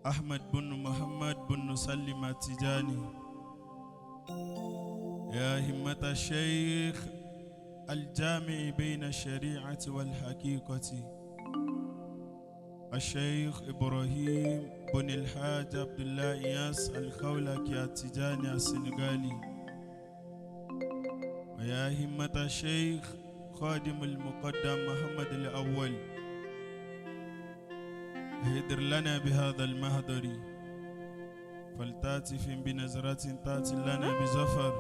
أحمد بن محمد بن سلم التجاني. يا همة الشيخ الجامع بين الشريعة والحقيقة، الشيخ إبراهيم بن الحاج عبد الله إياس الخولكي التجاني السنغالي. ويا همة الشيخ خادم المقدم محمد الأول، اهدر لنا بهذا المهدر فلتاتف بنظرة تاتي لنا بزفر.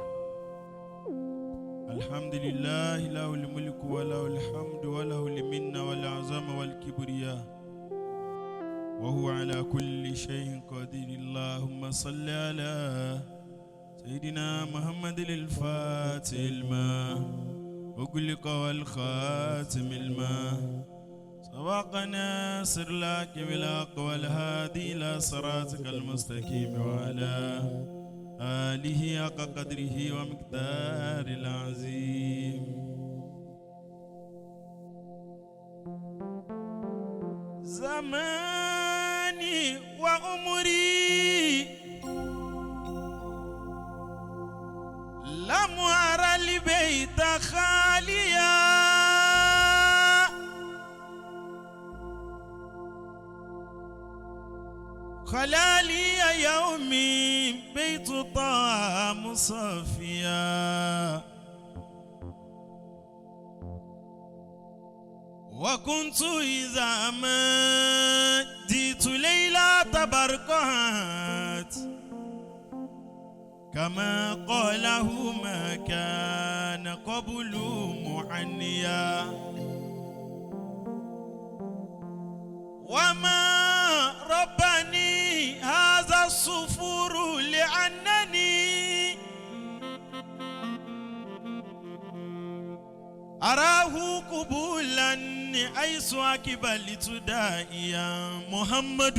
الحمد لله له الملك وله الحمد وله المنة والعظمة والكبرياء وهو على كل شيء قدير. اللهم صل على سيدنا محمد الفاتح الماء أغلق والخاتم الماء سبقنا سر لك بالحق والهادي إلى صراطك المستقيم وعلى آله حق قدره ومقدار العظيم. زماني وعمري لم أرى البيت خاليا، خلالي يومي بيت طعام صافيا، وكنت إذا ما جئت ليلة برقات كما قاله ما كان قبل معنيا، وما ربني هذا الصفور لأنني أراه قبولا حيث أقبلت داعيا. محمد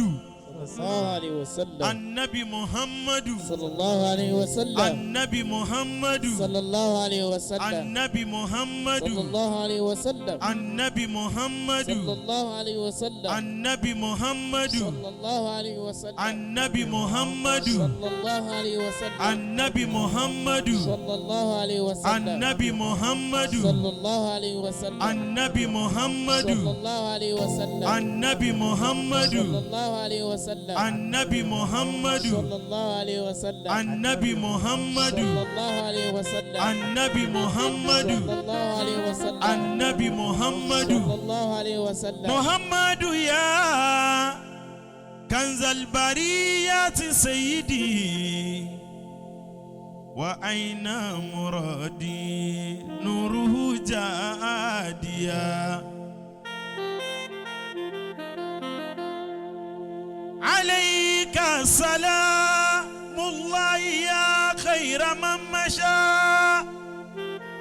صلى الله عليه وسلم، النبي محمد صلى الله عليه وسلم، النبي محمد صلى الله عليه وسلم، النبي محمد صلى الله عليه وسلم، النبي محمد صلى الله عليه وسلم، النبي محمد صلى الله عليه وسلم، النبي محمد صلى الله عليه وسلم، النبي محمد صلى الله عليه وسلم، النبي محمد صلى الله عليه وسلم، النبي محمد صلى الله عليه وسلم، النبي محمد صلى الله عليه وسلم، النبي محمد صلى الله عليه وسلم، النبي محمد صلى الله عليه وسلم، النبي محمد صلى الله عليه وسلم، النبي محمد صلى الله عليه وسلم. محمد يا كنز البريات سيدي، وأين مرادي نوره جاديا، عليك سلام الله يا خير من مشى.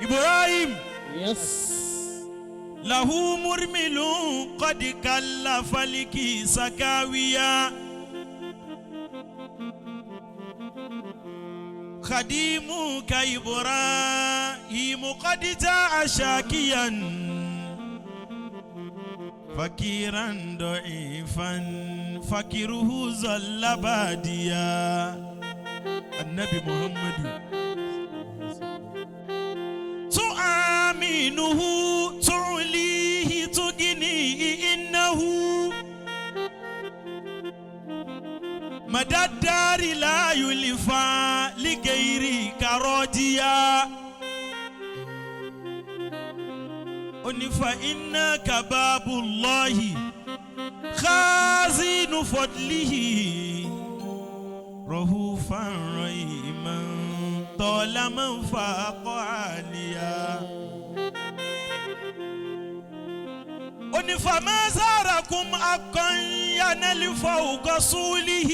إبراهيم يس له مرمل قد كلف لك سكاويا، خديمك إبراهيم قد جاء شاكيا، فقيرا ضعيفا فقيره ظل باديا. النبي محمد تؤمنه تعليه تغنيه، إنه مدى الدار لا يلفى لغيرك راجيا، فإنك باب الله خازن فضله، رهوفا رحيما طالما فاق عاليا. فما زاركم حقا ينال فوق صوله،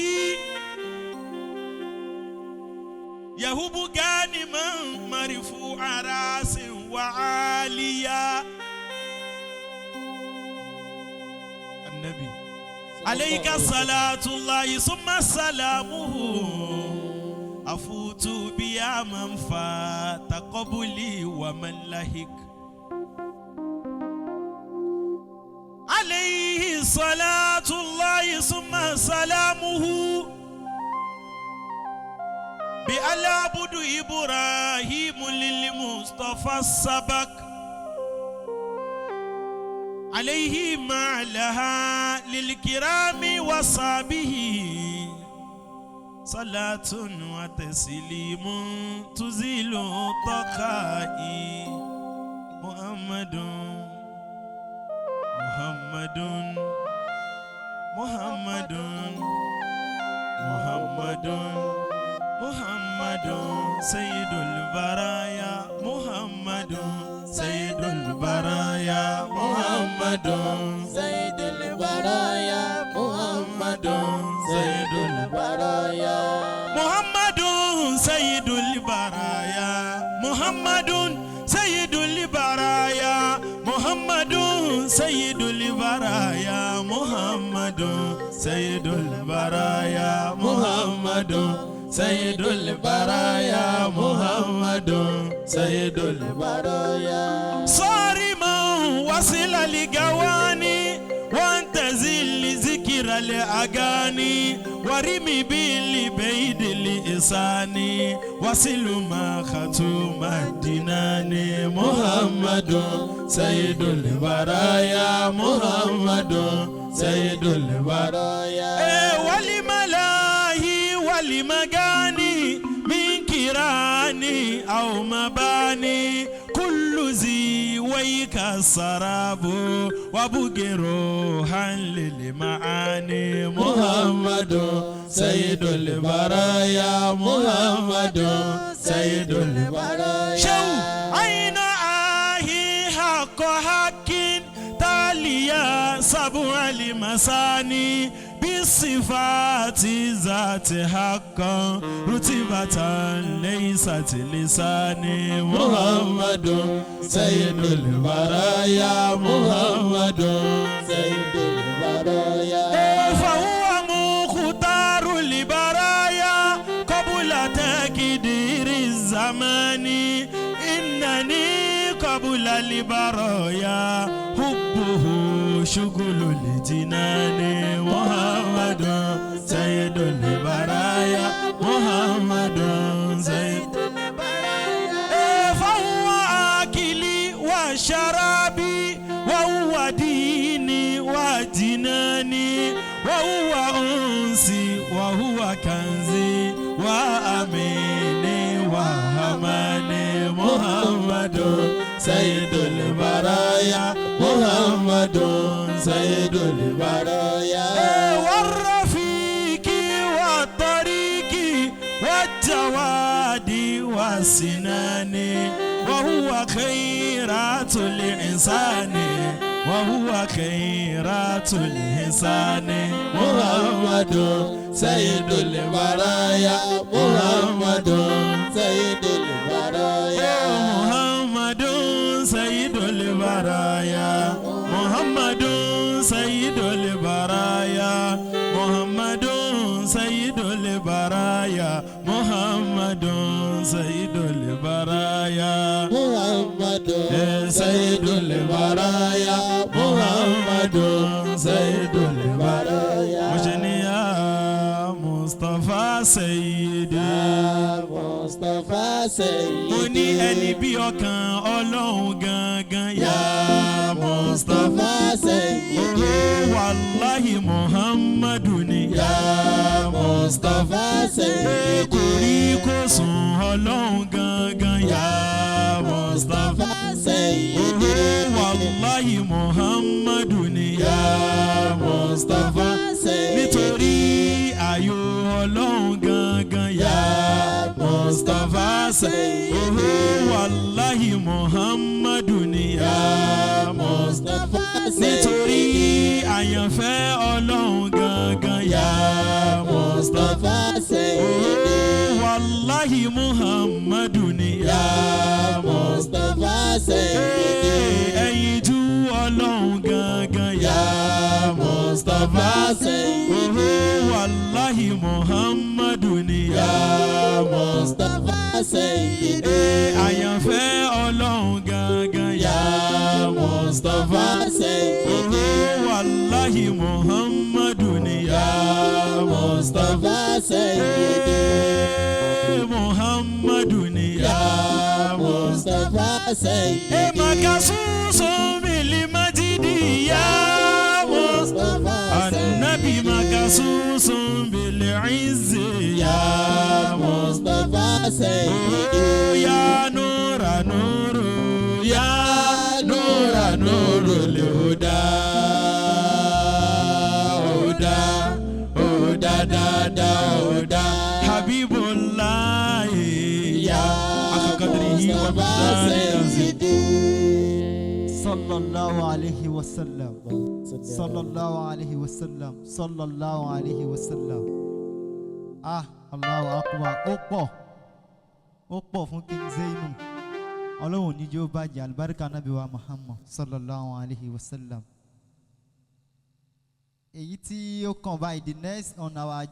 يهب غانما مرفوع راس وعاليا. النبي عليك صلاة الله ثم سلامه، أفوت بيا من فات قبلي ومن لهك. عليه صلاة الله ثم سلامه، بألعبد إبراهيم للمصطفى السبك عليه ما لها للكرام وصحبه صلاة وتسليم تزيل طقائي محمد محمد محمد محمد محمد سيد البرايا محمد سيد البرايا محمد سيد البرايا محمد سيد البرايا محمد سيد البرايا محمد سيد البرايا محمد سيد البرايا محمد سيد البرايا محمد سيد البرايا محمد سيد البرايا صارما وصل لجواني وانتزل ذكر الأغاني ورمي بالبيد الإساني وصل ما ختم الدنان محمد سيد البرايا محمد سيد البرايا ولملاهي ولمغاني من كيراني أو مباني كل ذي ويك السراب وبقروها للمعاني محمد سيد البرايا محمد سيد البرايا شو أين آهي حق حق تاليا سبع المساني بالصفات ذات حقا رتبة ليست لساني محمد سيد البرايا محمد سيد البرايا فهو مختار البرايا قبل تقدير الزمان إنني قبل البرايا حبه شغل الجنان محمد سيد البرايا محمد سيد البرايا فهو أكلي وشرابي وهو ديني وجناني وهو أنسي وهو كنزي وأميني وهماني محمد سيد البرايا محمد سيد البرايا والرفيق والطريق والجواد والسنان وهو خيرات الإنسان وهو خيرات الإنسان محمد سيد البرايا محمد سيد البرايا محمد سيد البرايا محمد سيد البرايا محمد سيد البرايا محمد سيد البرايا محمد سيد البرايا محمد سيد البرايا مجني يا مصطفى سيدي مصطفى سيدي mo ní ẹni bí ọkàn ọlọ́run gangan yá Mustapha Sayyidi wàláhì Muhammadu ni yá Mustapha Sayyidi kò rí kò sùn ọlọ́run gangan yá Mustapha Sayyidi wàláhì Muhammadu ni yá Mustapha nítorí ayọ̀ ọlọ́run gangan yá Mustapha Sayyidi wàláhì Muhammadu ni yá Mustapha nítorí àyànfẹ́ ọlọ́run gangan yá Mustapha Sayyidi wàláhì Muhammadu ni yá Mustapha Sayyidi ẹ̀yinjú ọlọ́run gangan yá Mustapha Sayyidi wàláhì Muhammadu ni yá Mustapha Sayyidi àyànfẹ́ ọlọ́run gangan yá Mustapha Sayyidi wàláhì Muhammadu ni yá Mustapha Sayyidi Muhammadu ni Ya Mustafa Sayyidi. Makasusu bil majidi ya Mustafa Annabi makasusu bil izzi Ya Mustafa Sayyidi. Ya nura nuru ya nura nuru huda huda huda da huda Habibullah ya akadrihi wa bidari sallallahu alayhi wa sallam. Sallallahu alayhi wa sallam. Sallallahu alayhi wa sallam. Allahu akbar. Ó pọ̀ fún King Zainu. Ọlọ́run ní jẹ́ ó bàjẹ́ àlùbáríkà Ànábì wa Muhammad sallallahu alayhi wa sallam. Èyí tí ó kàn báyìí, the next on our agenda.